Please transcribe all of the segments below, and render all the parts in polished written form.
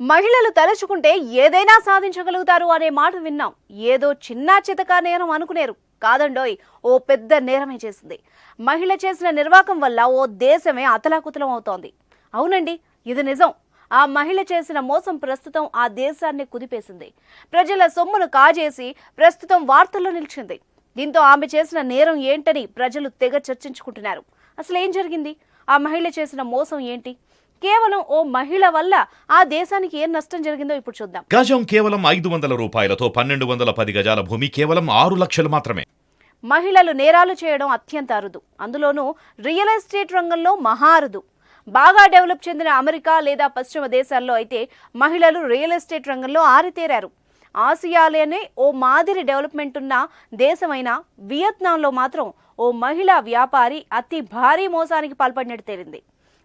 మహిళలు తలుచుకుంటే ఏదైనా సాధించగలుగుతారు అనే మాట విన్నాం. ఏదో చిన్న చితకా నేరం అనుకునేరు కాదండోయ్, ఓ పెద్ద నేరమే చేసింది. మహిళ చేసిన నిర్వాకం వల్ల ఓ దేశమే అతలాకుతలం అవుతోంది. అవునండి, ఇది నిజం. ఆ మహిళ చేసిన మోసం ప్రస్తుతం ఆ దేశాన్ని కుదిపేసింది. ప్రజల సొమ్మును కాజేసి ప్రస్తుతం వార్తల్లో నిలిచింది. దీంతో ఆమె చేసిన నేరం ఏంటని ప్రజలు తెగ చర్చించుకుంటున్నారు. అసలు ఏం జరిగింది? ఆ మహిళ చేసిన మోసం ఏంటి? కేవలం ఓ మహిళ వల్ల ఆ దేశానికి ఏం నష్టం జరిగిందో ఇప్పుడు చూద్దాం. గజం కేవలం 500 రూపాయలతో 1210 గజాల భూమి కేవలం 6 లక్షలు మాత్రమే. మహిళలు నేరాలు చేయడం అత్యంత అరుదు. అందులోనూ రియల్ ఎస్టేట్ రంగంలో మహా అరుదు. బాగా డెవలప్ చెందిన అమెరికా లేదా పశ్చిమ దేశాల్లో అయితే మహిళలు రియల్ ఎస్టేట్ రంగంలో ఆరితేరారు. ఆసియాలోనే ఓ మాదిరి డెవలప్మెంట్ ఉన్న దేశమైన వియత్నాంలో మాత్రం ఓ మహిళా వ్యాపారి అతి భారీ మోసానికి పాల్పడినట్టు తేలింది.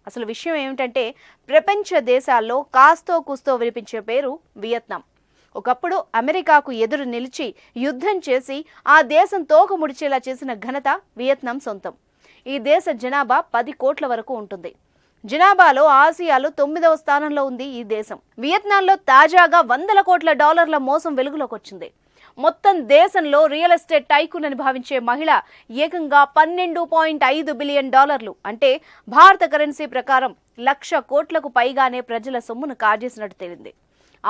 అసలు విషయం ఏమిటంటే, ప్రపంచ దేశాల్లో కాస్తో కూస్తో వినిపించే పేరు వియత్నాం. ఒకప్పుడు అమెరికాకు ఎదురు నిలిచి యుద్ధం చేసి ఆ దేశం తోక ముడిచేలా చేసిన ఘనత వియత్నాం సొంతం. ఈ దేశ జనాభా 10 కోట్ల వరకు ఉంటుంది. జనాభాలో ఆసియాలో 9వ స్థానంలో ఉంది ఈ దేశం. వియత్నాంలో తాజాగా $100 కోట్ల మోసం వెలుగులోకి వచ్చింది. మొత్తం దేశంలో రియల్ ఎస్టేట్ టైకూన్ అని భావించే మహిళ ఏకంగా $12.5 బిలియన్, అంటే భారత కరెన్సీ ప్రకారం 1,00,000 కోట్లకు పైగానే ప్రజల సొమ్మును కాజేసినట్టు తేలింది.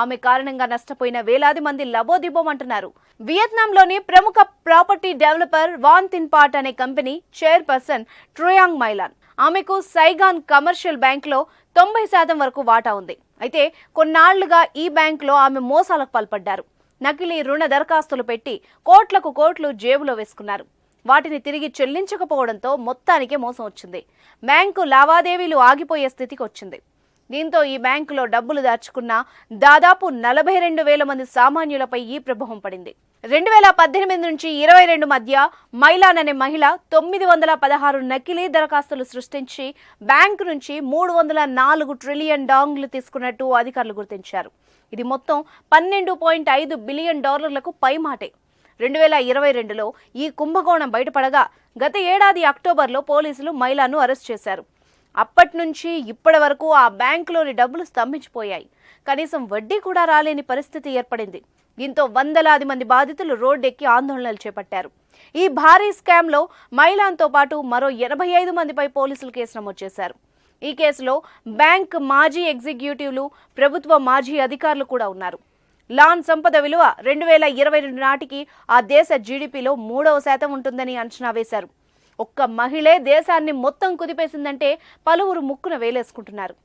ఆమె కారణంగా నష్టపోయిన వేలాది మంది లబోదిబోమంటున్నారు. వియత్నాంలోని ప్రముఖ ప్రాపర్టీ డెవలపర్ వాన్ తిన్ పాట్ అనే కంపెనీ చైర్పర్సన్ ట్రోయాంగ్ మైలాన్. ఆమెకు సైగాన్ కమర్షియల్ బ్యాంక్లో 90% వరకు వాటా ఉంది. అయితే కొన్నాళ్లుగా ఈ బ్యాంకులో ఆమె మోసాలకు పాల్పడ్డారు. నకిలీ రుణ దరఖాస్తులు పెట్టి కోట్లకు కోట్లు జేబులో వేసుకున్నారు. వాటిని తిరిగి చెల్లించకపోవడంతో మొత్తానికే మోసం వచ్చింది. బ్యాంకు లావాదేవీలు ఆగిపోయే స్థితికి వచ్చింది. దీంతో ఈ బ్యాంకులో డబ్బులు దాచుకున్న దాదాపు 42,000 మంది సామాన్యులపై ఈ ప్రభావం పడింది. 2018 నుంచి 22 మధ్య మైలాన్ అనే మహిళ 916 నకిలీ దరఖాస్తులు సృష్టించి బ్యాంకు నుంచి $304 ట్రిలియన్ తీసుకున్నట్టు అధికారులు గుర్తించారు. ఇది మొత్తం $12.5 బిలియన్ పైమాటే. 2022లో ఈ కుంభకోణం బయటపడగా గత ఏడాది అక్టోబర్లో పోలీసులు మైలాను అరెస్ట్ చేశారు. అప్పటి నుంచి ఇప్పటి వరకు ఆ బ్యాంకులోని డబ్బులు స్తంభించిపోయాయి. కనీసం వడ్డీ కూడా రాలేని పరిస్థితి ఏర్పడింది. దీంతో వందలాది మంది బాధితులు రోడ్డెక్కి ఆందోళనలు చేపట్టారు. ఈ భారీ స్కామ్లో మైలాన్తో పాటు మరో 85 మందిపై పోలీసులు కేసు నమోదు చేశారు. ఈ కేసులో బ్యాంక్ మాజీ ఎగ్జిక్యూటివ్లు, ప్రభుత్వ మాజీ అధికారులు కూడా ఉన్నారు. లాన్ సంపద విలువ 2022 నాటికి ఆ దేశ జీడీపీలో 3% ఉంటుందని అంచనా వేశారు. ఒక్క మహిళే దేశాన్ని మొత్తం కుదిపేసిందంటే పలువురు ముక్కున వేలేసుకుంటున్నారు.